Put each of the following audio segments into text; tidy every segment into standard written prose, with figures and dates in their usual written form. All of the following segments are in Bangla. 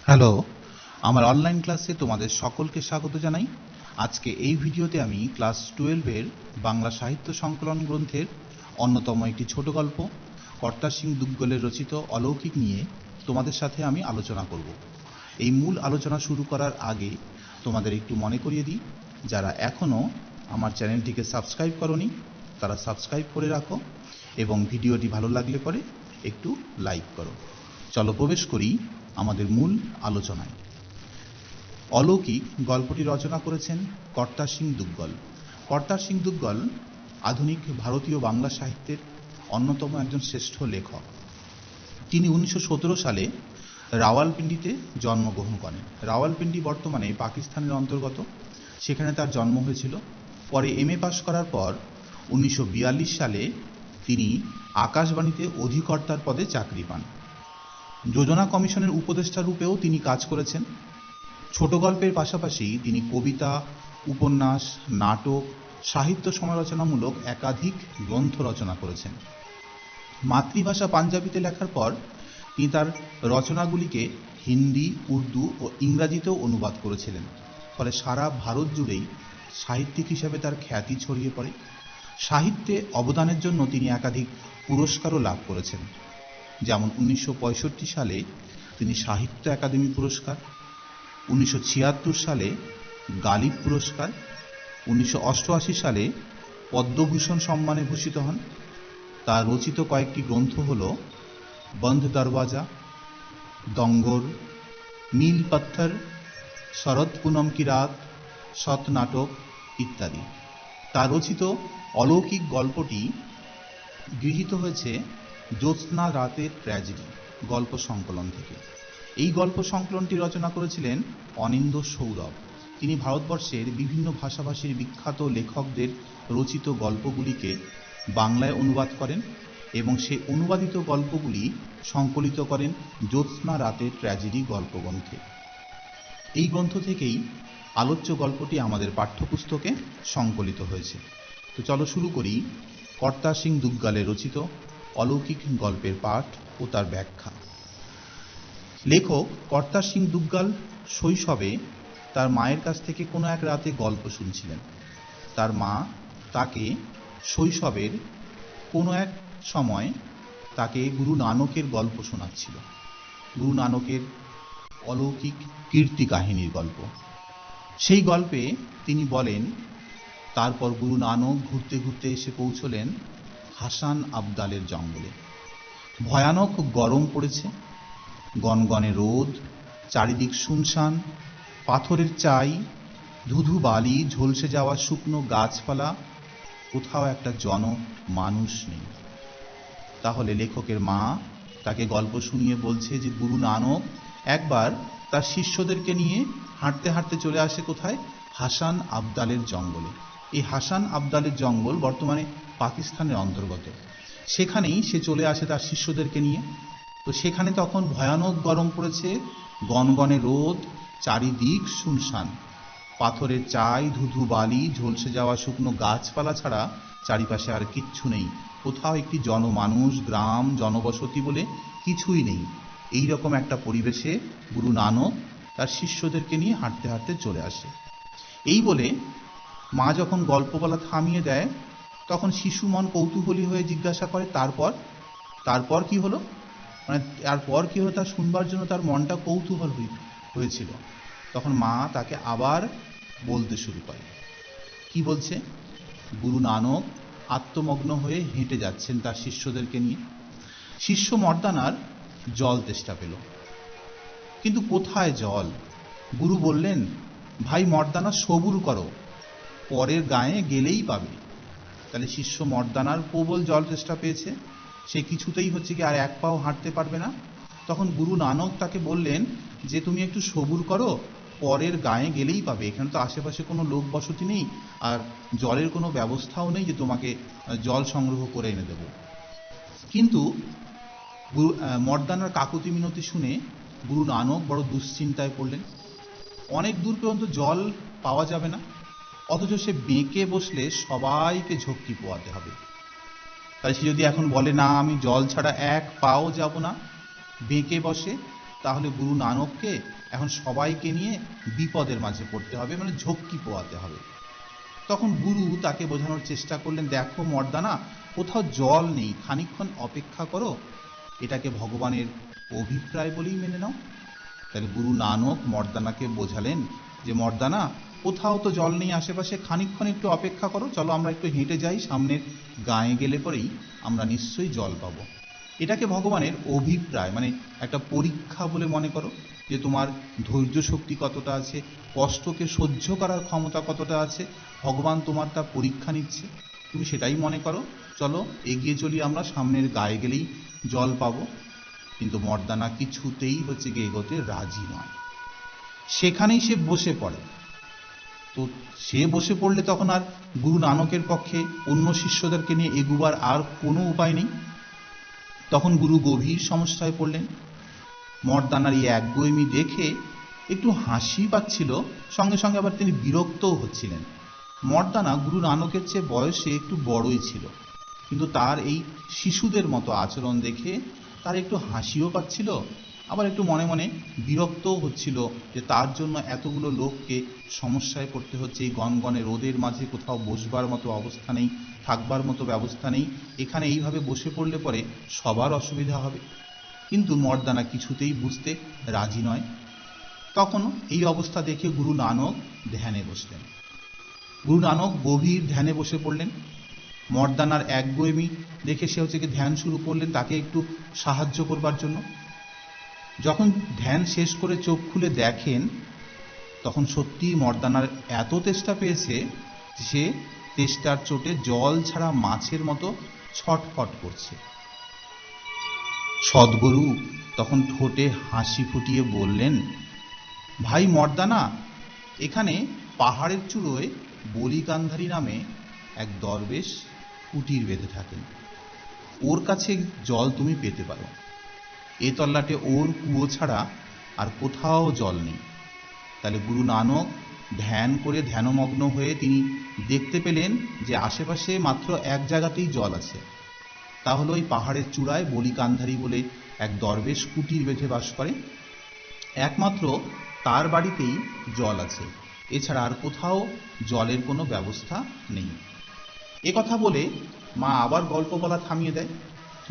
হ্যালো, আমার অনলাইন ক্লাসে তোমাদের সকলকে স্বাগত জানাই। আজকে এই ভিডিওতে আমি ক্লাস 12-এর বাংলা সাহিত্য সংকলন গ্রন্থের অন্যতম একটি ছোট গল্প কর্তা সিং দুগ্গলের রচিত অলৌকিক নিয়ে তোমাদের সাথে আমি আলোচনা করব। এই মূল আলোচনা শুরু করার আগে তোমাদের একটু মনে করিয়ে দিই, যারা এখনও আমার চ্যানেলটিকে সাবস্ক্রাইব করোনি তারা সাবস্ক্রাইব করে রাখো এবং ভিডিওটি ভালো লাগলে পরে একটু লাইক করো। চলো প্রবেশ করি আমাদের মূল আলোচনায়। অলৌকিক গল্পটি রচনা করেছেন কর্তা সিং দুগ্গল। কর্তা সিং দুগ্গল আধুনিক ভারতীয় বাংলা সাহিত্যের অন্যতম একজন শ্রেষ্ঠ লেখক। তিনি 1917 সালে রাওয়ালপিন্ডিতে জন্মগ্রহণ করেন। রাওয়ালপিন্ডি বর্তমানে পাকিস্তানের অন্তর্গত, সেখানে তার জন্ম হয়েছিল। পরে এমএ পাশ করার পর 1942 সালে তিনি আকাশবাণীতে অধিকর্তার পদে চাকরি পান। যোজনা কমিশনের উপদেষ্টা রূপেও তিনি কাজ করেছেন। ছোট গল্পের পাশাপাশি তিনি কবিতা, উপন্যাস, নাটক, সাহিত্য সমালোচনামূলক একাধিক গ্রন্থ রচনা করেছেন। মাতৃভাষা পাঞ্জাবিতে লেখার পর তিনি তার রচনাগুলিকে হিন্দি, উর্দু ও ইংরাজিতেও অনুবাদ করেছিলেন। ফলে সারা ভারত জুড়েই সাহিত্যিক হিসেবে তার খ্যাতি ছড়িয়ে পড়ে। সাহিত্যে অবদানের জন্য তিনি একাধিক পুরস্কারও লাভ করেছেন, যেমন 1965 সালে তিনি সাহিত্য একাডেমি পুরস্কার, 1976 সালে গালিব পুরস্কার, 1988 সালে পদ্মভূষণ সম্মানে ভূষিত হন। তার রচিত কয়েকটি গ্রন্থ হল বন্ধ দরওয়াজা, দঙ্গর, নীল পাথর, শরৎ পুনম কি রাত, সৎ নাটক ইত্যাদি। তার রচিত অলৌকিক গল্পটি গৃহীত হয়েছে জ্যোৎস্না রাতের ট্র্যাজেডি গল্প সংকলন থেকে। এই গল্প সংকলনটি রচনা করেছিলেন অনিন্দ্য সৌরভ। তিনি ভারতবর্ষের বিভিন্ন ভাষাভাষীর বিখ্যাত লেখকদের রচিত গল্পগুলিকে বাংলায় অনুবাদ করেন এবং সেই অনুবাদিত গল্পগুলি সংকলিত করেন জ্যোৎস্না রাতের ট্র্যাজেডি গল্পগ্রন্থে। এই গ্রন্থ থেকেই আলোচ্য গল্পটি আমাদের পাঠ্যপুস্তকে সংকলিত হয়েছে। তো চলো শুরু করি কর্তা সিং দুগ্গলের রচিত অলৌকিক গল্পের পাঠ ও তার ব্যাখ্যা। লেখক কর্তা সিং দুগ্গল শৈশবে তার মায়ের কাছ থেকে কোনো এক রাতে গল্প শুনছিলেন। তার মা তাকে শৈশবের কোনো এক সময় তাকে গুরু নানকের গল্প শোনাচ্ছিল। গুরু নানকের অলৌকিক কীর্তি কাহিনীর গল্প। সেই গল্পে তিনি বলেন, তারপর গুরু নানক ঘুরতে ঘুরতে এসে পৌঁছলেন হাসান আবদালের জঙ্গলে। ভয়ানক গরম পড়েছে, গনগনে রোদ, চারিদিক শুনশান, পাথরের চাই, ধুধু বালি, ঝলসে যাওয়া শুকনো গাছপালা, কোথাও একটা মানুষ নেই। তাহলে লেখকের মা তাকে গল্প শুনিয়ে বলছে যে গুরু নানক একবার তার শিষ্যদেরকে নিয়ে হাঁটতে হাঁটতে চলে আসে কোথায়? হাসান আবদালের জঙ্গলে। এই হাসান আবদালের জঙ্গল বর্তমানে পাকিস্তানের অন্তর্গত। সেখানেই সে চলে আসে তার শিষ্যদেরকে নিয়ে। তো সেখানে তখন ভয়ানক গরম পড়েছে, গনগনে রোদ, চারিদিক শুনশান, পাথরের চাই, ধুধু বালি, ঝলসে যাওয়া শুকনো গাছপালা ছাড়া চারিপাশে আর কিচ্ছু নেই। কোথাও একটি জনমানুষ, গ্রাম, জনবসতি বলে কিছুই নেই। এই রকম একটা পরিবেশে গুরু নানক তার শিষ্যদেরকে নিয়ে হাঁটতে হাঁটতে চলে আসে। এই বলে মা যখন গল্প বলা থামিয়ে দেয়, তখন শিশু মন কৌতূহলী হয়ে জিজ্ঞাসা করে, তারপর কি হলো? মানে তারপর কি হলো তা শুনবার জন্য তার মনটা কৌতূহল হয়েছিল। তখন মা তাকে আবার বলতে শুরু করে। কি বলছে? গুরু নানক আত্মমগ্ন হয়ে হেঁটে যাচ্ছেন তার শিষ্যদেরকে নিয়ে। শিষ্য মর্দানার জল তেষ্টা পেল, কিন্তু কোথায় জল? গুরু বললেন, ভাই মর্দানা, সবুর করো, পরের গায়ে গেলেই পাবে। তাহলে শিষ্য মর্দানার প্রবল জল তেষ্টা পেয়েছে, সে কিছুতেই হচ্ছে কি আর এক পাও হাঁটতে পারবে না। তখন গুরু নানক তাকে বললেন যে তুমি একটু সবুর করো, পরের গায়ে গেলেই পাবে। এখানে তো আশেপাশে কোনো লোক বসতি নেই, আর জলের কোনো ব্যবস্থাও নেই যে তোমাকে জল সংগ্রহ করে এনে দেব। কিন্তু মর্দানার কাকুতি মিনতি শুনে গুরু নানক বড় দুশ্চিন্তায় পড়লেন। অনেক দূর পর্যন্ত জল পাওয়া যাবে না, অথচ সে বেঁকে বসলে সবাইকে ঝক্কি পোয়াতে হবে। তাই সে যদি এখন বলে না আমি জল ছাড়া এক পাও যাব না, বেঁকে বসে, তাহলে গুরু নানককে এখন সবাইকে নিয়ে বিপদের মাঝে পড়তে হবে, মানে ঝক্কি পোয়াতে হবে। তখন গুরু তাকে বোঝানোর চেষ্টা করলেন, দেখো মর্দানা, কোথাও জল নেই, খানিকক্ষণ অপেক্ষা করো, এটাকে ভগবানের অভিপ্রায় বলেই মেনে নাও। তাহলে গুরু নানক মর্দানাকে বোঝালেন যে মর্দানা, কোথাও তো জল নেই আশেপাশে, খানিকক্ষণ একটু অপেক্ষা করো, চলো আমরা একটু হেঁটে যাই, সামনের গাঁয়ে গেলে পরেই আমরা নিশ্চয়ই জল পাবো। এটাকে ভগবানের অভিপ্রায়, মানে একটা পরীক্ষা বলে মনে করো, যে তোমার ধৈর্য শক্তি কতটা আছে, কষ্টকে সহ্য করার ক্ষমতা কতটা আছে, ভগবান তোমার তা পরীক্ষা নিচ্ছে, তুমি সেটাই মনে করো, চলো এগিয়ে চলি, আমরা সামনের গায়ে গেলেই জল পাবো। কিন্তু মর্দানা কিছুতেই গিয়ে এগোতে রাজি নয়, সেখানেই সে বসে পড়ে। তো সে বসে পড়লে তখন আর গুরু নানকের পক্ষে অন্য শিষ্যদেরকে নিয়ে এগুবার আর কোনো উপায় নেই। তখন গুরু গভীর সমস্যায় পড়লেন। মর্দানার এই একগুঁয়েমি দেখে একটু হাসি পাচ্ছিল, সঙ্গে সঙ্গে আবার তিনি বিরক্তও হচ্ছিলেন। মর্দানা গুরু নানকের চেয়ে বয়সে একটু বড়ই ছিল, কিন্তু তার এই শিশুদের মতো আচরণ দেখে তার একটু হাসিও পাচ্ছিল, আবার একটু মনে মনে বিরক্তও হচ্ছিল যে তার জন্য এতগুলো লোককে সমস্যায় পড়তে হচ্ছে। এই গনগনে রোদের মাঝে কোথাও বসবার মতো অবস্থা নেই, থাকবার মতো ব্যবস্থা নেই, এখানে এইভাবে বসে পড়লে পরে সবার অসুবিধা হবে। কিন্তু মর্দানা কিছুতেই বুঝতে রাজি নয়। তখন এই অবস্থা দেখে গুরু নানক ধ্যানে বসলেন। গুরু নানক গভীর ধ্যানে বসে পড়লেন। মর্দানার একগুঁয়েমি দেখে সে ধ্যান শুরু করলেন তাকে একটু সাহায্য করবার জন্য। যখন ধ্যান শেষ করে চোখ খুলে দেখেন, তখন সত্যিই মর্দানার এত তেষ্টা পেয়েছে, সে তেষ্টার চোটে জল ছাড়া মাছের মতো ছটফট করছে। সদ্গুরু তখন ঠোঁটে হাসি ফুটিয়ে বললেন, ভাই মর্দানা, এখানে পাহাড়ের চূড়োয় বলিকান্ধারী নামে এক দরবেশ কুটির বেঁধে থাকেন, ওর কাছে জল তুমি পেতে পারো। এ তল্লাটে ওর কুয়ো ছাড়া আর কোথাও জল নেই। তাহলে গুরু নানক ধ্যান করে ধ্যানমগ্ন হয়ে তিনি দেখতে পেলেন যে আশেপাশে মাত্র এক জায়গাতেই জল আছে, তা হলো ওই পাহাড়ের চূড়ায় বলিকান্ধারী বলে এক দরবেশ কুটির বেঁধে বাস করে, একমাত্র তার বাড়িতেই জল আছে, এছাড়া আর কোথাও জলের কোনো ব্যবস্থা নেই। এ কথা বলে মা আবার গল্প বলা থামিয়ে দেয়।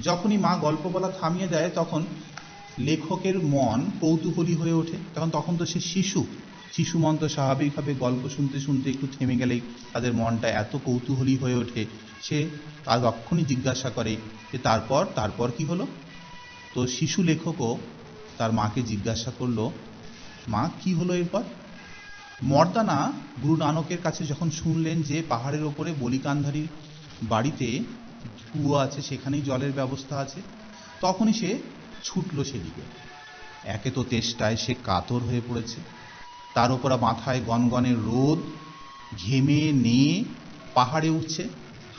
যখনই মা গল্প বলা থামিয়ে দেয়, তখন লেখকের মন কৌতূহলী হয়ে ওঠে। তখন তো সে শিশু মন তো স্বাভাবিকভাবে গল্প শুনতে শুনতে একটু থেমে গেলেই তাদের মনটা এত কৌতূহলী হয়ে ওঠে, সে তার তক্ষুনি জিজ্ঞাসা করে যে তারপর কি হলো। তো শিশু লেখকও তার মাকে জিজ্ঞাসা করলো, মা কি হলো এরপর। মর্দানা গুরু নানকের কাছে যখন শুনলেন যে পাহাড়ের ওপরে বলিকান্ধারীর বাড়িতে কুয়ো আছে, সেখানেই জলের ব্যবস্থা আছে, তখনই সে ছুটলো সেদিকে। একে তো তেষ্টায় সে কাতর হয়ে পড়েছে, তার উপর মাথায় গনগনে রোদ, ঘেমে নিয়ে পাহাড়ে উঠছে,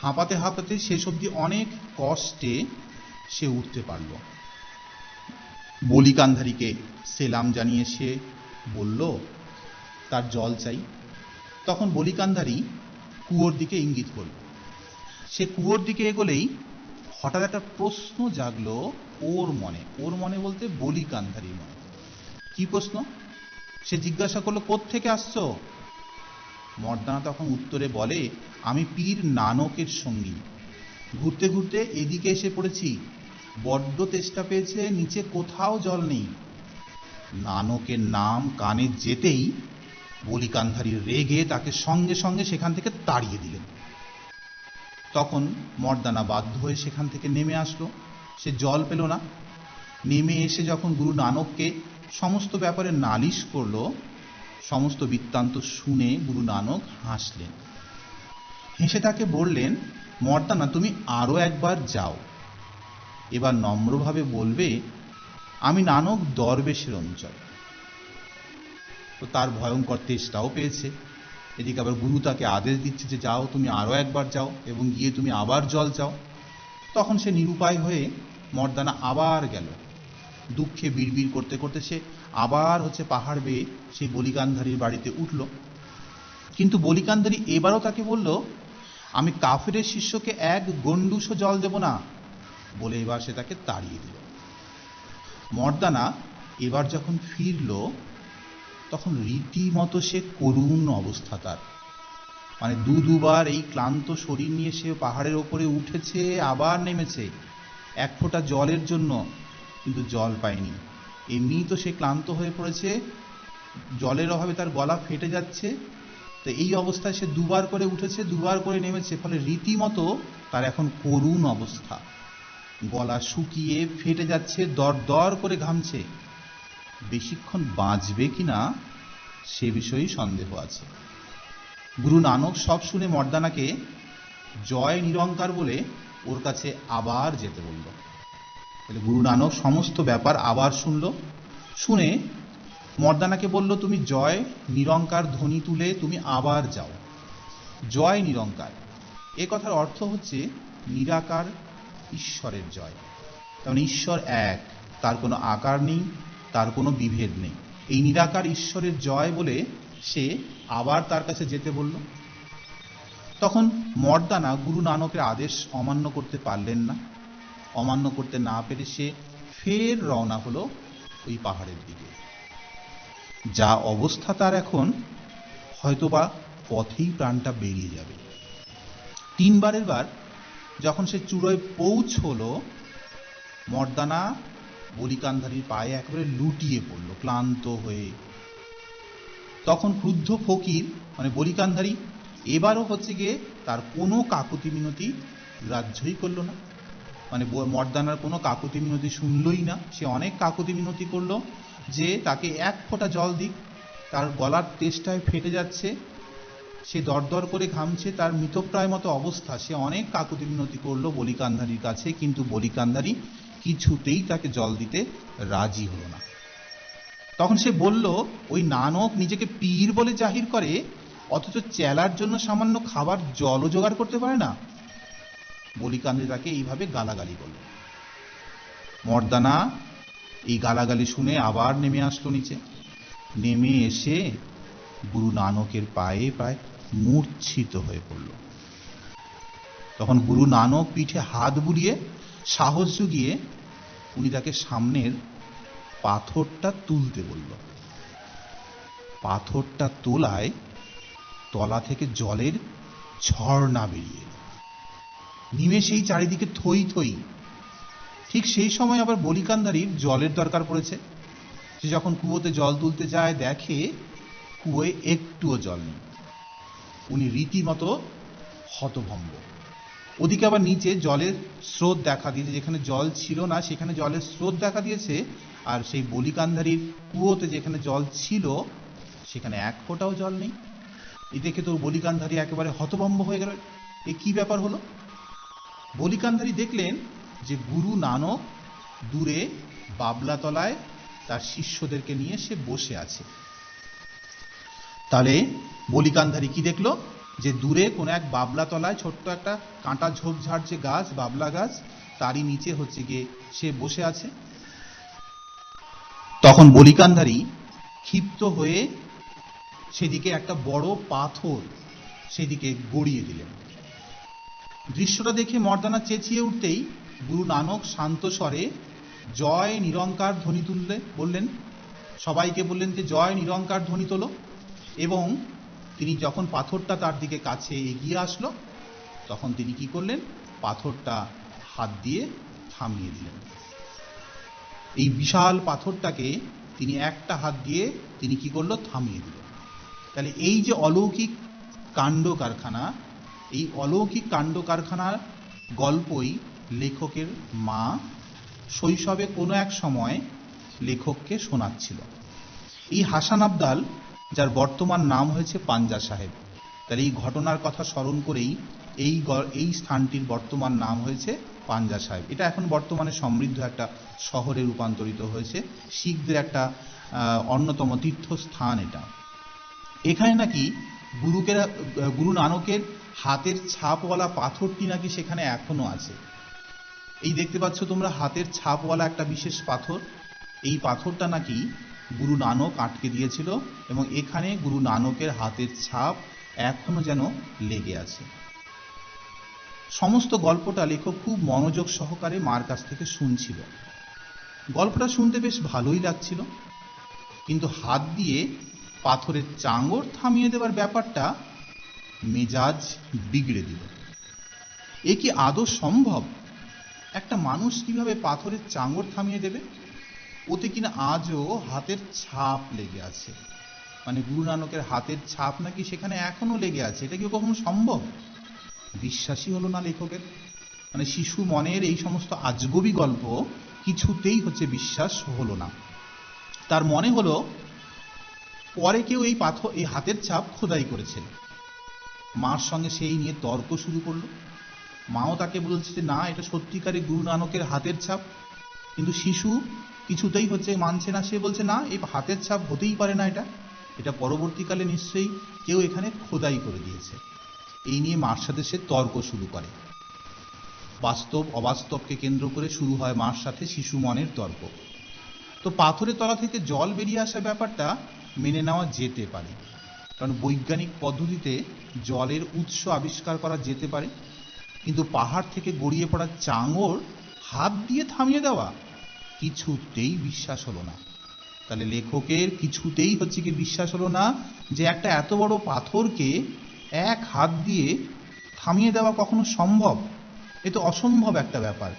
হাঁপাতে হাঁপাতে শেষ অবধি অনেক কষ্টে সে উঠতে পারল। বলিকান্ধারীকে সেলাম জানিয়ে সে বলল তার জল চাই। তখন বলিকান্ধারী কুয়োর দিকে ইঙ্গিত করল। সে কুয়োর দিকে এগোলেই হঠাৎ একটা প্রশ্ন জাগলো ওর মনে বলতে বলিকান্ধারীর মনে। কি প্রশ্ন? সে জিজ্ঞাসা করলো, কোত্থেকে আসছো? মর্দানা তখন উত্তরে বলে, আমি পীর নানকের সঙ্গী, ঘুরতে ঘুরতে এদিকে এসে পড়েছি, বড্ড তেষ্টা পেয়েছে, নিচে কোথাও জল নেই। নানকের নাম কানে যেতেই বলিকান্ধারী রেগে তাকে সঙ্গে সঙ্গে সেখান থেকে তাড়িয়ে দিলেন। তখন মর্দানা বাধ্য হয়ে সেখান থেকে নেমে আসলো। সে জল পেল না। নেমে এসে যখন গুরু নানককে সমস্ত ব্যাপারে নালিশ করলো, সমস্ত বৃত্তান্ত শুনে গুরু নানক হাসলেন। হেসে তাকে বললেন, মর্দানা, তুমি আরো একবার যাও, এবার নম্রভাবে বলবে আমি নানক দরবেশের অনুচর। তো তার ভয়ঙ্কর তেষ্টাও পেয়েছে, এদিকে আবার গুরু তাকে আদেশ দিচ্ছে যে যাও, তুমি আরো একবার যাও এবং গিয়ে তুমি আবার জল চাও। তখন সে নিরুপায় হয়ে মর্দানা আবার গেল। দুঃখে বিড়বিড় করতে করতে সে আবার পাহাড় বেয়ে সেই বলিকান্ধারীর বাড়িতে উঠল। কিন্তু বলিকান্ধারী এবারও তাকে বলল, আমি কাফেরের শিষ্যকে এক গন্ডুসও জল দেব না বলে এবার সে তাকে তাড়িয়ে দিল। মর্দানা এবার যখন ফিরল তখন রীতিমতো সে করুণ অবস্থা তার। মানে দুবার এই ক্লান্ত শরীর নিয়ে সে পাহাড়ের ওপরে উঠেছে, আবার নেমেছে এক ফোঁটা জলের জন্য, কিন্তু জল পায়নি। এমনি তো সে ক্লান্ত হয়ে পড়েছে, জলের অভাবে তার গলা ফেটে যাচ্ছে। তো এই অবস্থায় সে দুবার করে উঠেছে, দুবার করে নেমেছে, ফলে রীতিমতো তার এখন করুণ অবস্থা। গলা শুকিয়ে ফেটে যাচ্ছে, দর দর করে ঘামছে। বেশিক্ষণ বাঁচবে কিনা সে বিষয়ে সন্দেহ আছে। গুরু নানক সব শুনে মর্দানাকে জয় নিরঙ্কার বলে ওর কাছে আবার যেতে বলল। গুরু নানক সমস্ত ব্যাপার আবার শুনল, শুনে মর্দানাকে বলল, তুমি জয় নিরঙ্কার ধ্বনি তুলে তুমি আবার যাও। জয় নিরঙ্কার এ কথার অর্থ হচ্ছে নিরাকার ঈশ্বরের জয়। কারণ ঈশ্বর এক, তার কোনো আকার নেই, তার কোনো বিভেদ নেই। এই নিরাকার ঈশ্বরের জয় বলে সে আবার তার কাছে যেতে বলল। তখন মর্দানা গুরু নানকের আদেশ অমান্য করতে পারলেন না। অমান্য করতে না পেরে সে ফের রওনা হলো ওই পাহাড়ের দিকে। যা অবস্থা তার এখন, হয়তোবা পথেই প্রাণটা বেরিয়ে যাবে। 3 বারের বার যখন সে চূড়োয় পৌঁছলো, মর্দানা বলিকান্ধারীর পায়ে একেবারে লুটিয়ে পড়ল ক্লান্ত হয়ে। তখন ক্রুদ্ধ ফকির মানে বলিকান্ধারী এবারও হচ্ছে গিয়ে তার কোনো কাকুতি মিনতি গ্রাহ্যই করলো না। মানে মর্দানার কোনো কাকুতি মিনতি শুনলই না। সে অনেক কাকুতি মিনতি করলো যে তাকে এক ফোঁটা জল দিক, তার গলার তেষ্টায় ফেটে যাচ্ছে, সে দরদর করে ঘামছে, তার মৃতপ্রায় মতো অবস্থা। সে অনেক কাকুতি মিনতি করলো বলিকান্ধারীর কাছে, কিন্তু বলিকান্ধারী কিছুতেই তাকে জল দিতে রাজি হলো না। তখন সে বলল, ওই নানক নিজেকে পীর বলে জাহির করে, অথচ চেলার জন্য সামান্য খাবার জলও জোগাড় করতে পারে না। বলিকান্ধারী তাকে এইভাবে গালাগালি করল। মর্দানা এই গালাগালি শুনে আবার নেমে আসলো নিচে। নেমে এসে গুরু নানকের পায়ে প্রায় মূর্ছিত হয়ে পড়ল। তখন গুরু নানক পিঠে হাত বুলিয়ে সাহস জুগিয়ে উনি তাকে সামনের পাথরটা তুলতে বলল। পাথরটা তোলায় তলা থেকে জলের ঝর্ণা বেরিয়ে এলো। নিমেষেই চারিদিকে থই থই। ঠিক সেই সময় আবার বলিকান্ধারীর জলের দরকার পড়েছে। সে যখন কুয়োতে জল তুলতে যায়, দেখে কুয়োয় একটুও জল নেই। উনি রীতিমতো হতভম্ব। ওদিকে আবার নিচে জলের স্রোত দেখা দিয়েছে, যেখানে জল ছিল না সেখানে জলের স্রোত দেখা দিয়েছে, আর সেই বলিকান্ধারীর কুয়োতে যেখানে জল ছিল সেখানে এক ফোঁটাও জল নেই। এই দেখে তো বলিকান্ধারী একেবারে হতভম্ব হয়ে গেল। এ কি ব্যাপার হলো? বলিকান্ধারী দেখলেন যে গুরু নানক দূরে বাবলাতলায় তার শিষ্যদেরকে নিয়ে সে বসে আছে। তাহলে বলিকান্ধারী কি দেখলো? যে দূরে কোনো এক বাবলা তলায় ছোট্ট একটা কাঁটা ঝোপঝাড় যে গাছ, বাবলা গাছ, তারই নিচে হচ্ছে গিয়ে সে বসে আছে। তখন বলিকান্ধারী ক্ষিপ্ত হয়ে সেদিকে একটা বড় পাথর সেদিকে গড়িয়ে দিলেন। দৃশ্যটা দেখে মর্দানা চেঁচিয়ে উঠতেই গুরু নানক শান্ত স্বরে জয় নিরঙ্কার ধ্বনি তুললে বললেন, সবাইকে বললেন যে জয় নিরঙ্কার ধ্বনি তোলো। এবং তিনি যখন পাথরটা তার দিকে কাছে এগিয়ে আসলো, তখন তিনি কি করলেন? পাথরটা হাত দিয়ে থামিয়ে দিলেন। এই বিশাল পাথরটাকে তিনি একটা হাত দিয়ে তিনি কি করলো? থামিয়ে দিলেন। তাহলে এই যে অলৌকিক কাণ্ড কারখানা, এই অলৌকিক কাণ্ড কারখানার গল্পই লেখকের মা শৈশবে কোনো এক সময় লেখককে শোনাচ্ছিল। এই হাসান আবদাল, যার বর্তমান নাম হয়েছে পাঞ্জা সাহেব, তাহলে এই ঘটনার কথা স্মরণ করেই এই স্থানটির বর্তমান নাম হয়েছে পাঞ্জা সাহেব। এটা এখন বর্তমানে সমৃদ্ধ একটা শহরে রূপান্তরিত হয়েছে, শিখদের একটা অন্যতম তীর্থস্থান এটা। এখানে নাকি গুরু নানকের হাতের ছাপওয়ালা পাথরটি নাকি সেখানে এখনো আছে। এই দেখতে পাচ্ছ তোমরা হাতের ছাপওয়ালা একটা বিশেষ পাথর, এই পাথরটা নাকি গুরু নানক আটকে দিয়েছিল এবং এখানে গুরু নানকের হাতের ছাপ এখনো যেন লেগে আছে। সমস্ত গল্পটা লেখক খুব মনোযোগ সহকারে মার কাছ থেকে শুনছিল। গল্পটা শুনতে বেশ ভালোই লাগছিল, কিন্তু হাত দিয়ে পাথরের চাঙড় থামিয়ে দেওয়ার ব্যাপারটা মেজাজ বিগড়ে দিল। এ কি আদৌ সম্ভব? একটা মানুষ কিভাবে পাথরের চাঙড় থামিয়ে দেবে? ওতে কিনা আজও হাতের ছাপ লেগে আছে, মানে গুরু নানকের হাতের ছাপ নাকি সেখানে এখনো লেগে আছে। এটা কি কখনো সম্ভব? বিশ্বাসই হলো না লেখকের। মানে শিশু মনের এই সমস্ত আজগবি গল্প কিছুতেই বিশ্বাস হলো না। তার মনে হলো পরে কেউ এই হাতের ছাপ খোদাই করেছে। মার সঙ্গে সেই নিয়ে তর্ক শুরু করলো। মাও তাকে বলছে যে না, এটা সত্যিকারের গুরু নানকের হাতের ছাপ। কিন্তু শিশু কিছুতেই মানছে না। সে বলছে না, এই হাতের ছাপ হতেই পারে না, এটা পরবর্তীকালে নিশ্চয়ই কেউ এখানে খোদাই করে দিয়েছে। এই নিয়ে মার সাথে সে তর্ক শুরু করে। বাস্তব অবাস্তবকে কেন্দ্র করে শুরু হয় মার সাথে শিশু মনের তর্ক। তো পাথরের তলা থেকে জল বেরিয়ে আসা ব্যাপারটা মেনে নেওয়া যেতে পারে, কারণ বৈজ্ঞানিক পদ্ধতিতে জলের উৎস আবিষ্কার করা যেতে পারে। কিন্তু পাহাড় থেকে গড়িয়ে পড়া চাঙড় হাত দিয়ে থামিয়ে দেওয়া কিছুতেই বিশ্বাস হলো না। তাহলে লেখকের কিছুতেই কি বিশ্বাস হলো না যে একটা এত বড় পাথরকে এক হাত দিয়ে থামিয়ে দেওয়া কখনো সম্ভব। এ তো অসম্ভব একটা ব্যাপার।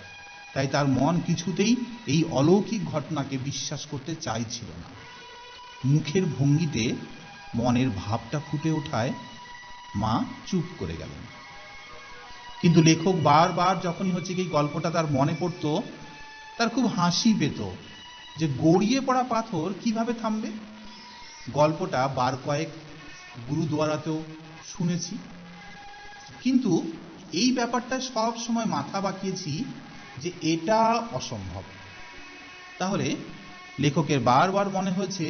তাই তার মন কিছুতেই এই অলৌকিক ঘটনাকে বিশ্বাস করতে চাইছিল না। মুখের ভঙ্গিতে মনের ভাবটা ফুটে ওঠায় মা চুপ করে গেলেন। কিন্তু লেখক বারবার যখনই এই গল্পটা তার মনে পড়তো, তার খুব হাসি পেত যে গড়িয়ে পড়া পাথর কিভাবে থামবে। গল্পটা বার কয়েক গুরুদুয়ারাতেও শুনেছি, কিন্তু এই ব্যাপারটা সব সময় মাথা বাঁকিয়েছি যে এটা অসম্ভব। তাহলে লেখকের বারবার মনে হয়েছে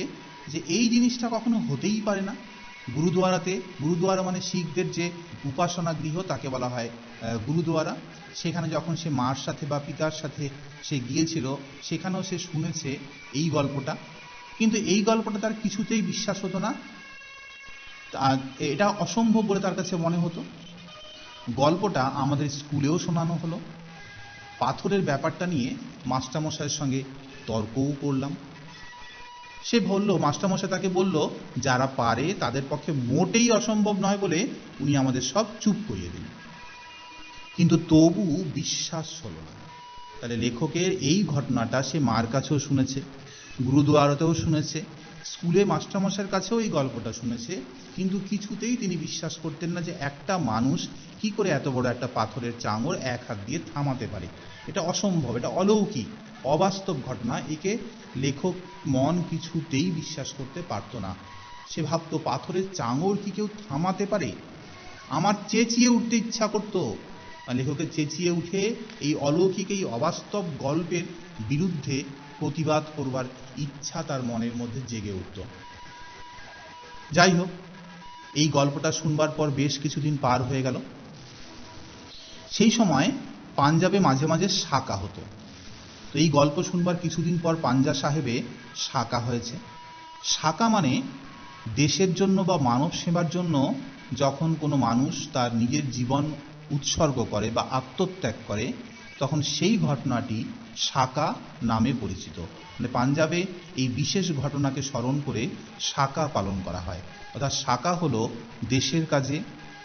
যে এই জিনিসটা কখনো হতেই পারে না। গুরুদুয়ারা মানে শিখদের যে উপাসনা গৃহ, তাকে বলা হয় গুরুদুয়ারা। সেখানে যখন সে মার সাথে বা পিতার সাথে সে গিয়েছিল, সেখানেও সে শুনেছে এই গল্পটা, কিন্তু এই গল্পটা তার কিছুতেই বিশ্বাস হতো না। এটা অসম্ভব বলে তার কাছে মনে হতো। গল্পটা আমাদের স্কুলেও শোনানো হলো। পাথরের ব্যাপারটা নিয়ে মাস্টারমশাইয়ের সঙ্গে তর্কও করলাম। সে মাস্টারমশাই তাকে বলল যারা পারে তাদের পক্ষে মোটেই অসম্ভব নয় বলে উনি আমাদের সব চুপ করিয়ে দিলেন। কিন্তু তবু বিশ্বাস হলো না। তাহলে লেখকের এই ঘটনাটা সে মার কাছেও শুনেছে, গুরুদুয়ারাতেও শুনেছে, স্কুলে মাস্টারমশাইয়ের কাছেও এই গল্পটা শুনেছে, কিন্তু কিছুতেই তিনি বিশ্বাস করতেন না যে একটা মানুষ কি করে এত বড় একটা পাথরের চাঙড় এক হাত দিয়ে থামাতে পারে। এটা অসম্ভব, এটা অলৌকিক, অবাস্তব ঘটনা। একে লেখক মন কিছুতেই বিশ্বাস করতে পারত না। সে ভাবতো পাথরের চাঙড় কি কেউ থামাতে পারে? আমার চেঁচিয়ে উঠতে ইচ্ছা করত। লেখকের চেঁচিয়ে উঠে এই অলৌকিক, এই অবাস্তব গল্পের বিরুদ্ধে প্রতিবাদ করবার ইচ্ছা তার মনের মধ্যে জেগে উঠত। যাই হোক, এই গল্পটা শুনবার পর বেশ কিছুদিন পার হয়ে গেল। সেই সময় পাঞ্জাবে মাঝে মাঝে সাকা হতো। তো এই গল্প শুনবার কিছুদিন পর পাঞ্জা সাহেবে সাকা হয়েছে। সাকা মানে দেশের জন্য বা মানব সেবার জন্য যখন কোনো মানুষ তার নিজের জীবন উৎসর্গ করে বা আত্মত্যাগ করে, তখন সেই ঘটনাটি সাকা নামে পরিচিত। মানে পাঞ্জাবে এই বিশেষ ঘটনাকে স্মরণ করে সাকা পালন করা হয়। অর্থাৎ সাকা হলো দেশের কাজে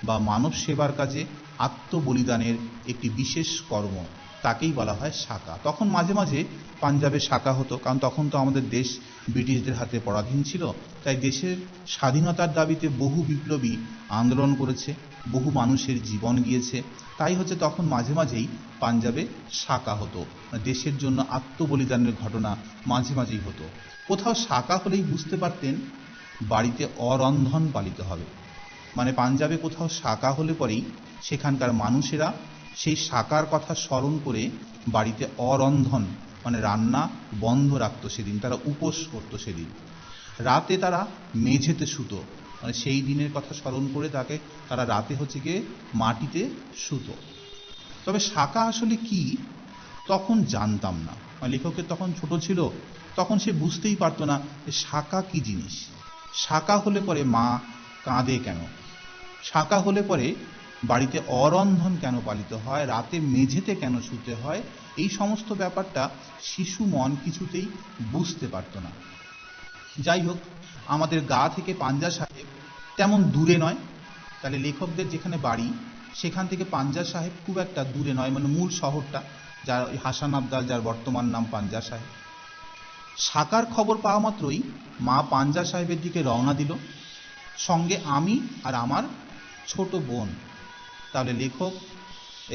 বা মানব সেবার কাজে আত্মবলিদানের একটি বিশেষ কর্ম, তাকেই বলা হয় সাকা। তখন মাঝে মাঝে পাঞ্জাবে সাকা হতো, কারণ তখন তো আমাদের দেশ ব্রিটিশদের হাতে পরাধীন ছিল। তাই দেশের স্বাধীনতার দাবিতে বহু বিপ্লবী আন্দোলন করেছে, বহু মানুষের জীবন গিয়েছে। তাই তখন মাঝে মাঝেই পাঞ্জাবে সাকা হতো। দেশের জন্য আত্মবলিদানের ঘটনা মাঝে মাঝেই হতো। কোথাও সাকা হলেই বুঝতে পারতেন বাড়িতে অরন্ধন পালিত হবে। মানে পাঞ্জাবে কোথাও সাকা হলে পরেই সেখানকার মানুষেরা সেই সাকার কথা স্মরণ করে বাড়িতে অরন্ধন মানে রান্না বন্ধ রাখতো। সেদিন তারা উপোস করতো। সেদিন রাতে তারা মেঝেতে শুতো। মানে সেই দিনের কথা স্মরণ করে তারা রাতে গিয়ে মাটিতে শুতো। তবে সাকা আসলে কি তখন জানতাম না। লেখকের তখন ছোট ছিল, তখন সে বুঝতেই পারতো না যে সাকা কি জিনিস। সাকা হলে পরে মা কাঁদে কেন? সাকা হলে পরে বাড়িতে অরন্ধন কেন পালিত হয়, রাতে মেঝেতে কেন শুতে হয়, এই সমস্ত ব্যাপারটা শিশু মন কিছুতেই বুঝতে পারত না। যাই হোক, আমাদের গা থেকে পাঞ্জা সাহেব তেমন দূরে নয়, তাহলে লেখকদের যেখানে বাড়ি সেখান থেকে পাঞ্জা সাহেব খুব একটা দূরে নয়, মানে মূল শহরটা যার হাসান আবদাল, যার বর্তমান নাম পাঞ্জা সাহেব। সাকার খবর পাওয়া মাত্রই মা পাঞ্জা সাহেবের দিকে রওনা দিল, সঙ্গে আমি আর আমার ছোট বোন। তাহলে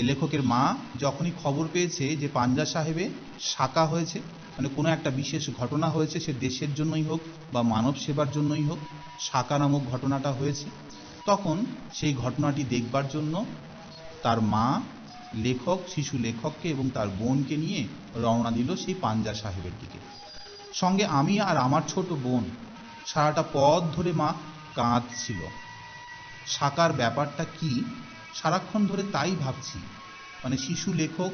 লেখকের মা যখনই খবর পেয়েছে যে পাঞ্জা সাহেবে সাকা হয়েছে, মানে কোনো একটা বিশেষ ঘটনা হয়েছে, সে দেশের জন্যই হোক বা মানব সেবার জন্যই হোক, সাকা নামক ঘটনাটা হয়েছে, তখন সেই ঘটনাটি দেখবার জন্য তার মা শিশু লেখককে এবং তার বোনকে নিয়ে রওনা দিল সেই পাঞ্জা সাহেবের দিকে। সঙ্গে আমি আর আমার ছোট বোন। সারাটা পথ ধরে মা কাঁদছিল। সাকার ব্যাপারটা কি সারাক্ষণ ধরে তাই ভাবছি, মানে শিশু লেখক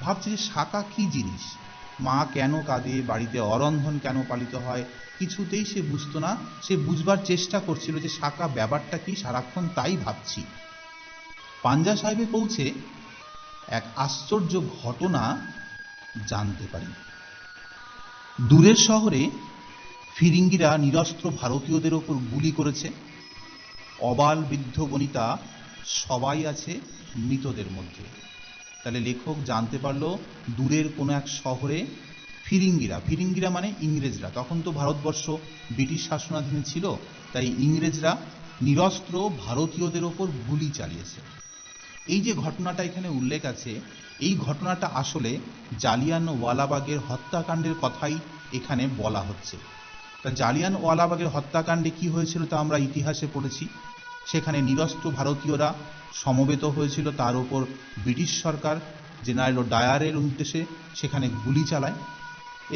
ভাবছে যে সাকা কি জিনিস, মা কেন কাঁদে, বাড়িতে অরন্ধন কেন পালিত হয়, কিছুতেই সে বুঝতো না। সে বুঝবার চেষ্টা করছিল যে সাকা ব্যাপারটা কি, সারাক্ষণ তাই ভাবছি। পাঞ্জা সাহেবে পৌঁছে এক আশ্চর্য ঘটনা জানতে পারি। দূরের শহরে ফিরিঙ্গিরা নিরস্ত্র ভারতীয়দের ওপর গুলি করেছে। অবাল বৃদ্ধ বনিতা সবাই আছে মৃতদের মধ্যে। তাহলে লেখক জানতে পারলো দূরের কোনো এক শহরে ফিরিঙ্গিরা মানে ইংরেজরা, তখন তো ভারতবর্ষ ব্রিটিশ শাসনাধীনে ছিল, তাই ইংরেজরা নিরস্ত্র ভারতীয়দের ওপর গুলি চালিয়েছে। এই যে ঘটনাটা এখানে উল্লেখ আছে, এই ঘটনাটা আসলে জালিয়ানওয়ালাবাগের হত্যাকাণ্ডের কথাই এখানে বলা হচ্ছে। তা জালিয়ানওয়ালাবাগের হত্যাকাণ্ডে কি হয়েছিল তা আমরা ইতিহাসে পড়েছি। সেখানে নিরস্ত্র ভারতীয়রা সমবেত হয়েছিল, তার উপর ব্রিটিশ সরকার জেনারেল ডায়ারের উদ্দেশ্যে সেখানে গুলি চালায়।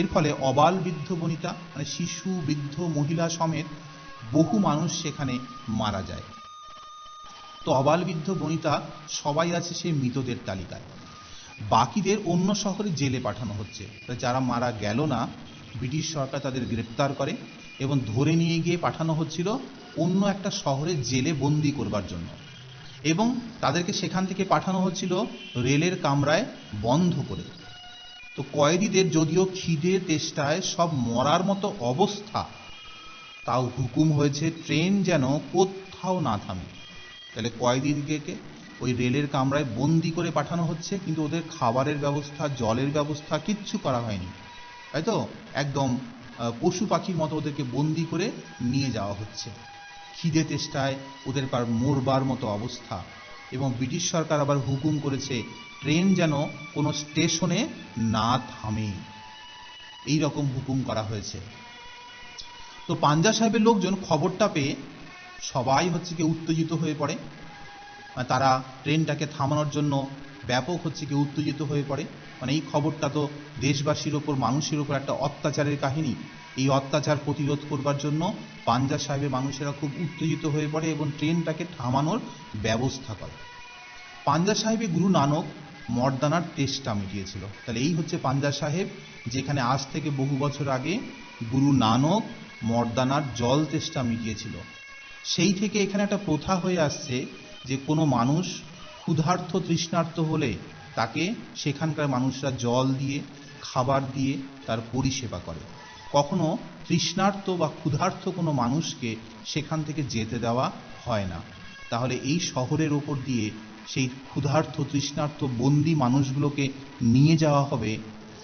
এর ফলে অবাল বৃদ্ধ বনিতা মানে শিশু, বৃদ্ধ, মহিলা সমেত বহু মানুষ সেখানে মারা যায়। তো অবাল বৃদ্ধ বনিতা সবাই আছে সেই মৃতদের তালিকায়। বাকিদের অন্য শহরে জেলে পাঠানো হচ্ছে। যারা মারা গেল না, ব্রিটিশ সরকার তাদের গ্রেপ্তার করে এবং ধরে নিয়ে গিয়ে পাঠানো হচ্ছিল অন্য একটা শহরে জেলে বন্দি করবার জন্য, এবং তাদেরকে সেখান থেকে পাঠানো হচ্ছিল রেলের কামরায় বন্ধ করে। তো কয়েদিদের যদিও খিদে তেষ্টায় সব মরার মতো অবস্থা, তাও হুকুম হয়েছে ট্রেন যেন কোথাও না থামে। তাহলে কয়েদিদেরকে ওই রেলের কামরায় বন্দি করে পাঠানো হচ্ছে, কিন্তু ওদের খাবারের ব্যবস্থা, জলের ব্যবস্থা কিচ্ছু করা হয়নি, তাই তো একদম পশু পাখির মতো ওদেরকে বন্দি করে নিয়ে যাওয়া হচ্ছে। খিদে তেষ্টায় ওদের মরবার মতো অবস্থা, এবং ব্রিটিশ সরকার আবার হুকুম করেছে ট্রেন যেন কোনো স্টেশনে না থামে, এই রকম হুকুম করা হয়েছে। তো পাঞ্জা সাহেবের লোকজন খবরটা পেয়ে সবাই উত্তেজিত হয়ে পড়ে। তারা ট্রেনটাকে থামানোর জন্য ব্যাপক উত্তেজিত হয়ে পড়ে। মানে এই খবরটা তো দেশবাসীর ওপর, মানুষের ওপর একটা অত্যাচারের কাহিনী। এই অত্যাচার প্রতিরোধ করবার জন্য পাঞ্জা সাহেবের মানুষেরা খুব উত্তেজিত হয়ে পড়ে এবং ট্রেনটাকে থামানোর ব্যবস্থা করে। পাঞ্জা সাহেবে গুরু নানক মর্দানার তেষ্টা মিটিয়েছিল। তাহলে এই হচ্ছে পাঞ্জা সাহেব, যেখানে আজ থেকে বহু বছর আগে গুরু নানক মর্দানার জল তেষ্টা মিটিয়েছিল। সেই থেকে এখানে একটা প্রথা হয়ে আসছে যে কোনো মানুষ ক্ষুধার্ত তৃষ্ণার্ত হলে তাকে সেখানকার মানুষরা জল দিয়ে, খাবার দিয়ে তার পরিষেবা করে। কখনো তৃষ্ণার্ত বা ক্ষুধার্ত কোনো মানুষকে সেখান থেকে যেতে দেওয়া হয় না। তাহলে এই শহরের ওপর দিয়ে সেই ক্ষুধার্ত তৃষ্ণার্ত বন্দি মানুষগুলোকে নিয়ে যাওয়া হবে,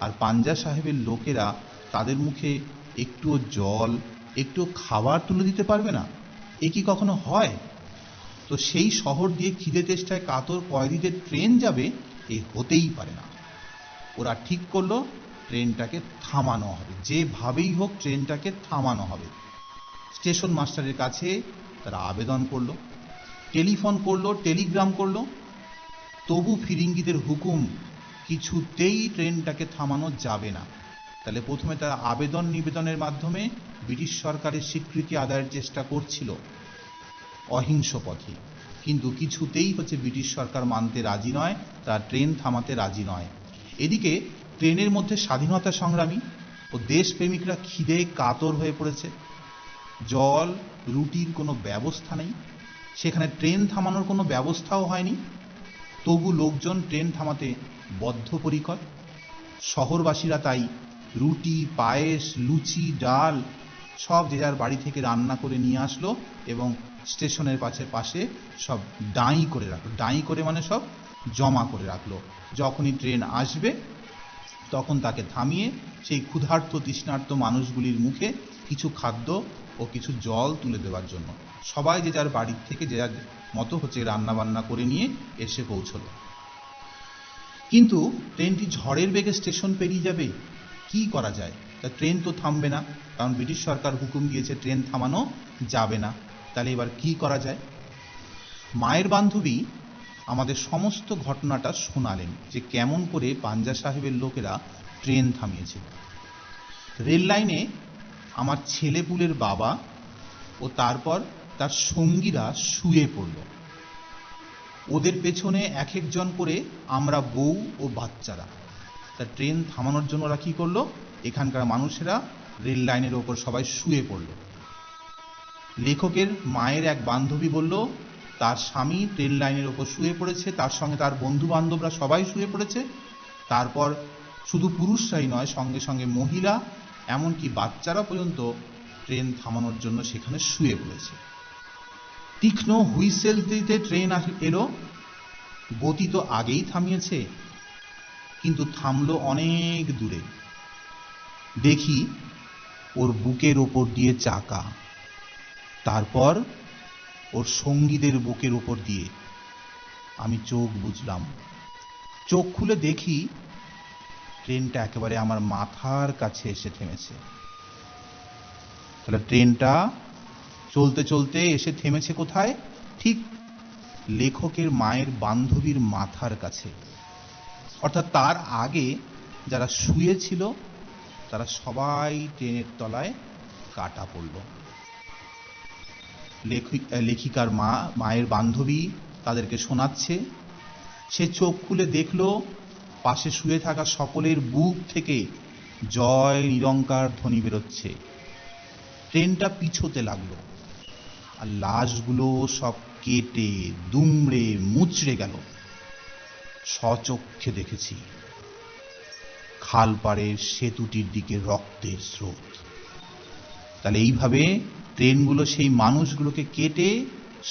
আর পাঞ্জা সাহেবের লোকেরা তাদের মুখে একটুও জল, একটু খাবার তুলে দিতে পারবে না? এ কি কখনো হয়? তো সেই শহর দিয়ে খিদে তেষ্টায় কাতর কয়েদিদের ট্রেন যাবে, এ হতেই পারে না। ওরা ঠিক করলো ট্রেনটাকে থামানো হবে, যেভাবেই হোক ট্রেনটাকে থামানো হবে। স্টেশন মাস্টারের কাছে তারা আবেদন করলো, টেলিফোন করলো, টেলিগ্রাম করলো, তবু ফিরিঙ্গিদের হুকুম কিছুতেই ট্রেনটাকে থামানো যাবে না। তাহলে প্রথমে তারা আবেদন নিবেদনের মাধ্যমে ব্রিটিশ সরকারের স্বীকৃতি আদায়ের চেষ্টা করছিল অহিংস পথে, কিন্তু কিছুতেই ব্রিটিশ সরকার মানতে রাজি নয়, তারা ট্রেন থামাতে রাজি নয়। এদিকে ট্রেনের মধ্যে স্বাধীনতা সংগ্রামী ও দেশপ্রেমিকরা খিদে কাতর হয়ে পড়েছে। জল, রুটির কোনো ব্যবস্থা নেই। সেখানে ট্রেন থামানোর কোনো ব্যবস্থাও হয়নি, তবু লোকজন ট্রেন থামাতে বদ্ধপরিকর। শহরবাসীরা তাই রুটি, পায়েস, লুচি, ডাল সব যে যার বাড়ি থেকে রান্না করে নিয়ে আসলো এবং স্টেশনের পাশে সব ডাঁই করে রাখলো। ডাঁই করে মানে সব জমা করে রাখলো। যখনই ট্রেন আসবে তখন তাকে থামিয়ে সেই ক্ষুধার্ত তৃষ্ণার্ত মানুষগুলির মুখে কিছু খাদ্য ও কিছু জল তুলে দেওয়ার জন্য সবাই যে যার বাড়ি থেকে যে যার মতো রান্না বান্না করে নিয়ে এসে পৌঁছলো। কিন্তু ট্রেনটি ঝড়ের বেগে স্টেশন পেরিয়ে যাবে, কি করা যায়? তা ট্রেন তো থামবে না, কারণ ব্রিটিশ সরকার হুকুম দিয়েছে ট্রেন থামানো যাবে না। তাহলে এবার কি করা যায়? মায়ের বান্ধবী আমাদের সমস্ত ঘটনাটা শোনালেন যে কেমন করে পাঞ্জা সাহেবের লোকেরা ট্রেন থামিয়েছিল। রেল লাইনে আমার ছেলেপুলের বাবা ও তারপর তার সঙ্গীরা শুয়ে পড়ল। ওদের পেছনে এক একজন করে আমরা বউ ও বাচ্চারা। তা ট্রেন থামানোর জন্য ওরা কি করলো? এখানকার মানুষেরা রেল লাইনের ওপর সবাই শুয়ে পড়ল। লেখকের মায়ের এক বান্ধবী বলল তার স্বামী ট্রেন লাইনের ওপর শুয়ে পড়েছে, তার সঙ্গে তার বন্ধু বান্ধবরা সবাই শুয়ে পড়েছে। তারপর শুধু পুরুষরাই নয়, সঙ্গে সঙ্গে মহিলা এমনকি বাচ্চারা পর্যন্ত ট্রেন থামানোর জন্য সেখানে শুয়ে পড়েছে। তীক্ষ্ণ হুইসেল দিতে ট্রেন এলো। গতি তো আগেই থামিয়েছে, কিন্তু থামলো অনেক দূরে। দেখি ওর বুকের ওপর দিয়ে চাকা, তারপর ওর সঙ্গীদের বুকের ওপর দিয়ে। আমি চোখ বুজলাম, চোখ খুলে দেখি ট্রেনটা একেবারে আমার মাথার কাছে এসে থেমেছে। তাহলে ট্রেনটা চলতে চলতে এসে থেমেছে কোথায়? ঠিক লেখকের মায়ের বান্ধবীর মাথার কাছে। অর্থাৎ তার আগে যারা শুয়েছিল তারা সবাই ট্রেনের তলায় কাটা পড়ল। লেখিকার মায়ের বান্ধবী তাদেরকে শোনাচ্ছে। সে চোখ খুলে দেখলো পাশে শুয়ে থাকা সকলের বুক থেকে জয় নিরঙ্কার ধ্বনি বেরোচ্ছে। ট্রেনটা পিছোতে লাগলো, আর লাশগুলো সব কেটে দুমড়ে মুচড়ে গেল। স্বচক্ষে দেখেছি খালপাড়ের সেতুটির দিকে রক্তের স্রোত। তাহলে এইভাবে ট্রেনগুলো সেই মানুষগুলোকে কেটে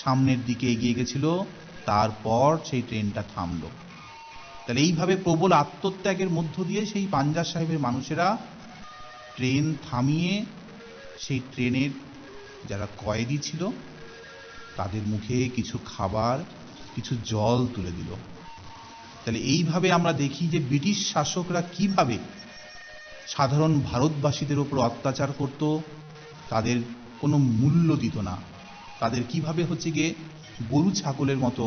সামনের দিকে এগিয়ে গেছিল, তারপর সেই ট্রেনটা থামলো। তাহলে এইভাবে প্রবল আত্মত্যাগের মধ্য দিয়ে সেই পাঞ্জা সাহেবের মানুষেরা ট্রেন থামিয়ে সেই ট্রেনের যারা কয়েদি ছিল তাদের মুখে কিছু খাবার, কিছু জল তুলে দিল। তাহলে এইভাবে আমরা দেখি যে ব্রিটিশ শাসকরা কিভাবে সাধারণ ভারতবাসীদের উপর অত্যাচার করত, তাদের কোনো মূল্য দিত না, তাদের কিভাবে গিয়ে গরু ছাগলের মতো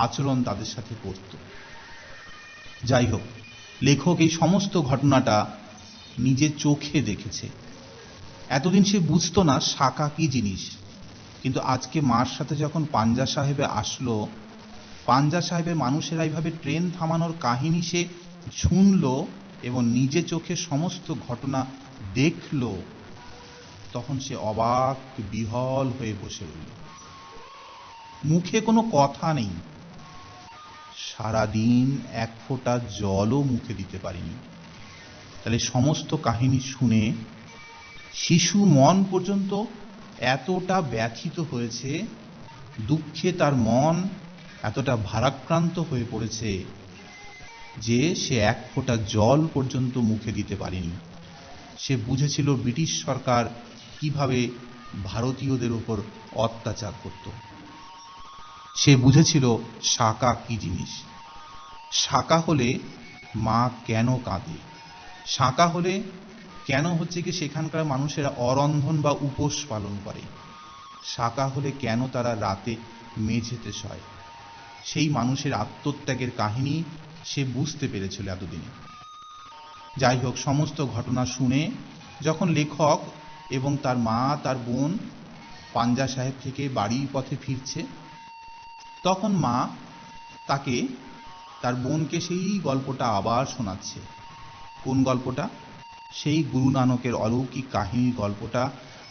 আচরণ তাদের সাথে করত। যাই হোক, লেখক এই সমস্ত ঘটনাটা নিজে চোখে দেখেছে। এতদিন সে বুঝতো না সাকা কি জিনিস, কিন্তু আজকে মার সাথে যখন পাঞ্জা সাহেবে আসলো, পাঞ্জা সাহেবের মানুষেরা এইভাবে ট্রেন থামানোর কাহিনী সে শুনল এবং নিজে চোখে সমস্ত ঘটনা দেখল, তখন সে অবাক বিহল হয়ে বসে রইল। মুখে কোনো কথা নেই, সারাদিন এক ফোঁটা জলও মুখে দিতে পারিনি। তাহলে সমস্ত কাহিনী শুনে শিশু মন পর্যন্ত এতটা ব্যথিত হয়েছে, দুঃখে তার মন এতটা ভারাক্রান্ত হয়ে পড়েছে যে সে এক ফোঁটা জল পর্যন্ত মুখে দিতে পারেনি। সে বুঝেছিল ব্রিটিশ সরকার কিভাবে ভারতীয়দের উপর অত্যাচার করত। সে বুঝেছিল সাকা কি জিনিস। সাকা হলে মা কেন কাঁদে, সাকা হলে কেন কি সেখানকার মানুষেরা অরন্ধন বা উপোস পালন করে, সাকা হলে কেন তারা রাতে মেঝেতে শয়। সেই মানুষের আত্মত্যাগের কাহিনী সে বুঝতে পেরেছিল এতদিনে। যাই হোক, সমস্ত ঘটনা শুনে যখন লেখক এবং তার মা, তার বোন পাঞ্জা সাহেব থেকে বাড়ির পথে ফিরছে, তখন মা তাকে, তার বোনকে সেই গল্পটা আবার শোনাচ্ছে। কোন গল্পটা? সেই গুরু নানকের অলৌকিক কাহিনীর গল্পটা,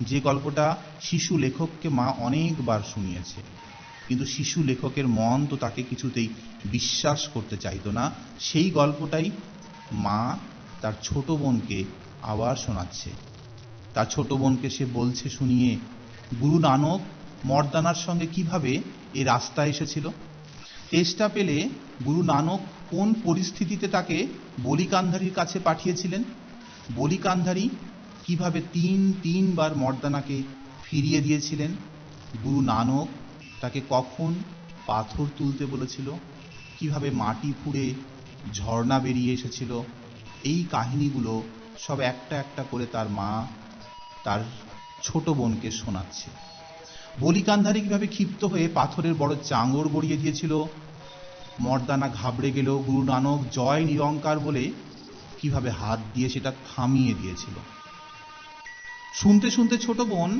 যে গল্পটা শিশু লেখককে মা অনেকবার শুনিয়েছে। কিন্তু শিশু লেখকের মন তো তাকে কিছুতেই বিশ্বাস করতে চাইতো না। সেই গল্পটাই মা তার ছোট বোনকে আবার শোনাচ্ছে। তার ছোট বোনকে সে বলছে শুনিয়ে গুরু নানক মর্দানার সঙ্গে কিভাবে এই রাস্তায় এসেছিল, তেষ্টা পেলে গুরু নানক কোন পরিস্থিতিতে তাকে বলি কান্ধারীর কাছে পাঠিয়েছিলেন, বলি কান্ধারী কিভাবে তিনবার মর্দানাকে ফিরিয়ে দিয়েছিলেন, গুরু নানক তাকে কখন পাথর তুলতে বলেছিল, কিভাবে মাটি ফুঁড়ে ঝর্ণা বেরিয়ে এসেছিল, এই কাহিনীগুলো সব একটা একটা করে তার মা তার ছোট বোনকে শোনাচ্ছে। বলি কান্ধারী কিভাবে ক্ষিপ্ত হয়ে পাথরের বড় চাঙড় গড়িয়ে দিয়েছিল, মর্দানা ঘাবড়ে গেল, গুরু নানক জয় নিরঙ্কার বলে কিভাবে হাত দিয়ে সেটা থামিয়ে দিয়েছিল। শুনতে শুনতে ছোট বোন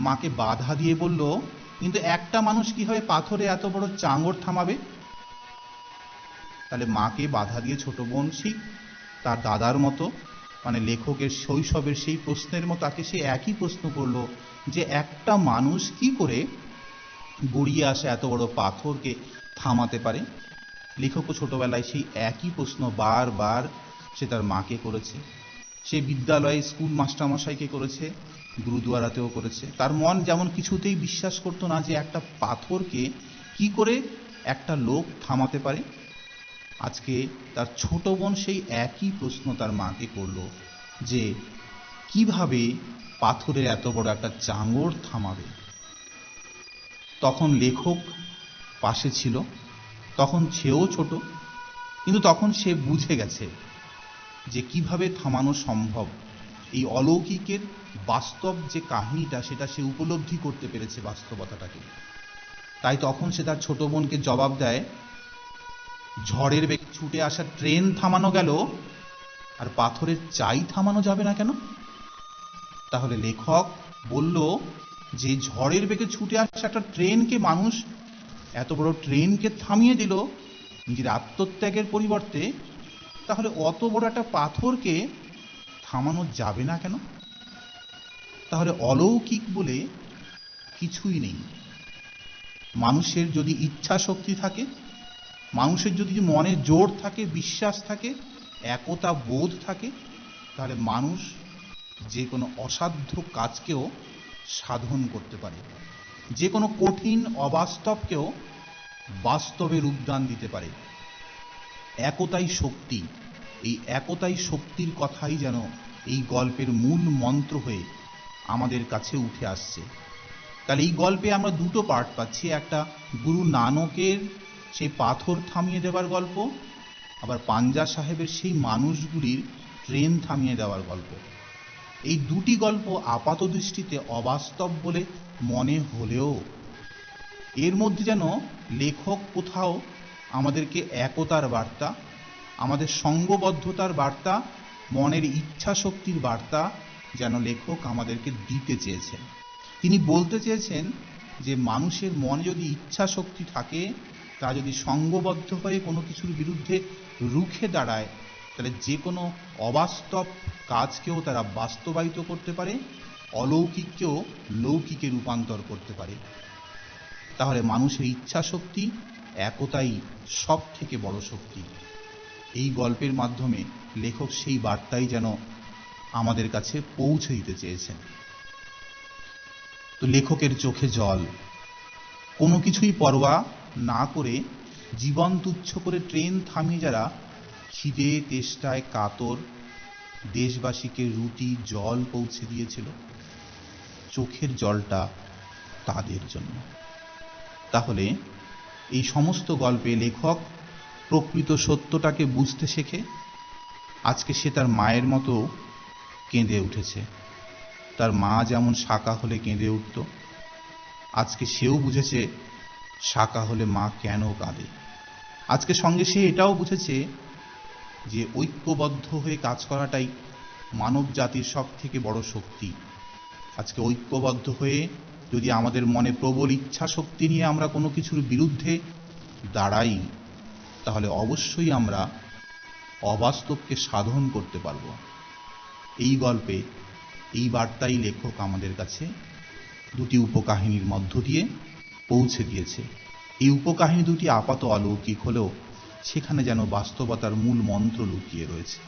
মাকে বাধা দিয়ে বলল, কিন্তু একটা মানুষ কিভাবে পাথরে এত বড় চাঙড় থামাবে? তাহলে মাকে বাধা দিয়ে ছোট বোন ঠিক তার দাদার মতো, মানে লেখকের শৈশবের সেই প্রশ্নের মতো তাকে সে একই প্রশ্ন করলো যে একটা মানুষ কি করে গড়িয়ে আসা এত বড় পাথরকে থামাতে পারে। লেখকও ছোটবেলায় সেই একই প্রশ্ন বারবার সে তার মাকে করেছে, সে বিদ্যালয়ে স্কুল মাস্টারমশাইকে করেছে, গুরুদুয়ারাতেও করেছে। তার মন যেমন কিছুতেই বিশ্বাস করতো না যে একটা পাথরকে কি করে একটা লোক থামাতে পারে। আজকে তার ছোট বোন সেই একই প্রশ্ন তার মাকে করলো যে কিভাবে পাথরের এত বড় একটা চাঙড় থামাবে। তখন লেখক পাশে ছিল, তখন সেও ছোট, কিন্তু তখন সে বুঝে গেছে যে কিভাবে থামানো সম্ভব। এই অলৌকিকের বাস্তব যে কাহিনীটা সেটা সে উপলব্ধি করতে পেরেছে বাস্তবতাটাকে। তাই তখন সে তার ছোট বোনকে জবাব দেয়, ঝড়ের বেগে ছুটে আসা ট্রেন থামানো গেল, আর পাথরের চাই থামানো যাবে না কেন? তাহলে লেখক বলল যে ঝড়ের বেগে ছুটে আসা একটা ট্রেনকে মানুষ এত বড় ট্রেনকে থামিয়ে দিল নিজের আত্মত্যাগের পরিবর্তে, তাহলে অত বড় একটা পাথরকে থামানো যাবে না কেন? তাহলে অলৌকিক বলে কিছুই নেই। মানুষের যদি ইচ্ছা শক্তি থাকে, মানুষের যদি মনে জোর থাকে, বিশ্বাস থাকে, একতা বোধ থাকে, তাহলে মানুষ যে কোনো অসাধ্য কাজকেও সাধন করতে পারে, যে কোনো কঠিন অবাস্তবকেও বাস্তবে রূপদান দিতে পারে। একতাই শক্তি। এই একতাই শক্তির কথাই যেন এই গল্পের মূল মন্ত্র হয়ে আমাদের কাছে উঠে আসছে। তাহলে এই গল্পে আমরা দুটো পার্ট পাচ্ছি, একটা গুরু নানকের সেই পাথর থামিয়ে দেওয়ার গল্প, আবার পাঞ্জা সাহেবের সেই মানুষগুলির ট্রেন থামিয়ে দেওয়ার গল্প। এই দুটি গল্প আপাত দৃষ্টিতে অবাস্তব বলে মনে হলেও এর মধ্যে যেন লেখক কোথাও আমাদেরকে একতার বার্তা, আমাদের সঙ্গবদ্ধতার বার্তা, মনের ইচ্ছা শক্তির বার্তা যেন লেখক আমাদেরকে দিতে চেয়েছেন। তিনি বলতে চেয়েছেন যে মানুষের মনে যদি ইচ্ছা শক্তি থাকে, তা যদি সঙ্গবদ্ধ হয়ে কোনো কিছুর বিরুদ্ধে রুখে দাঁড়ায়, তাহলে যে কোনো অবাস্তব কাজকেও তারা বাস্তবায়িত করতে পারে, অলৌকিককেও লৌকিকে রূপান্তর করতে পারে। তাহলে মানুষের ইচ্ছা শক্তি, একতাই সব থেকে বড় শক্তি। এই গল্পের মাধ্যমে লেখক সেই বার্তাই যেন আমাদের কাছে পৌঁছে দিতে চেয়েছেন। তো লেখকের চোখে জল, কোনো কিছুই পরোয়া না করে জীবন তুচ্ছ করে ট্রেন থামিয়ে যারা খিদে তেষ্টায় কাতর দেশবাসীকে রুটি জল পৌঁছে দিয়েছিল, চোখের জলটা তাদের জন্য। তাহলে এই সমস্ত গল্পে লেখক প্রকৃত সত্যটাকে বুঝতে শেখে। আজকে সে তার মায়ের মতো কেঁদে উঠেছে। তার মা যেমন শাঁকা হলে কেঁদে উঠত, আজকে সেও বুঝেছে শাঁকা হলে মা কেন কাঁদে। আজকে সঙ্গে সে এটাও বুঝেছে যে ঐক্যবদ্ধ হয়ে কাজ করাটাই মানব জাতির সব থেকে বড় শক্তি। আজকে ঐক্যবদ্ধ হয়ে যদি আমাদের মনে প্রবল ইচ্ছা শক্তি নিয়ে আমরা কোনো কিছুর বিরুদ্ধে দাঁড়াই, তাহলে অবশ্যই আমরা অবাস্তবকে সাধন করতে পারব। এই গল্পে এই বার্তাই লেখক আমাদের কাছে দুটি উপকাহিনীর মধ্য দিয়ে পৌঁছে দিয়েছে। এই উপকাহিনী দুটি আপাত অলৌকিক হলেও সেখানে যেন বাস্তবতার মূল মন্ত্র লুকিয়ে রয়েছে।